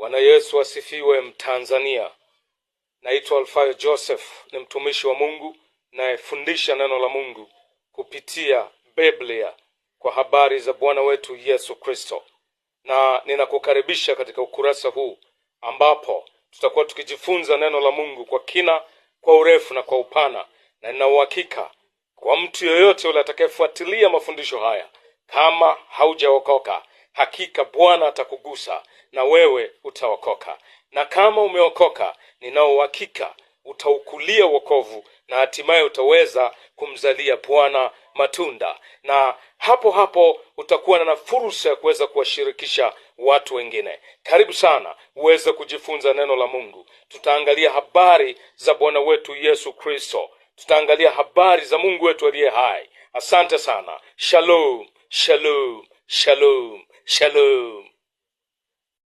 Bwana Yesu asifiwe. Mtanzania, naitwa Alfayo Joseph, ni mtumishi wa Mungu nayefundisha neno la Mungu kupitia Biblia kwa habari za Bwana wetu Yesu Kristo. Na ninakukaribisha katika ukurasa huu ambapo tutakuwa tukijifunza neno la Mungu kwa kina, kwa urefu na kwa upana. Na nina uhakika kwa mtu yoyote yule atakayefuatilia mafundisho haya, kama haujaokoka, hakika Bwana atakugusa na wewe utaokoka. Na kama umeokoka, ninao uhakika utaukulia wokovu na hatimaye utaweza kumzalia Bwana matunda. Na hapo hapo utakuwa na fursa ya kuweza kuwashirikisha watu wengine. Karibu sana uweze kujifunza neno la Mungu. Tutaangalia habari za Bwana wetu Yesu Kristo. Tutaangalia habari za Mungu wetu aliye hai. Asante sana. Shalom, shalom, shalom, shalom.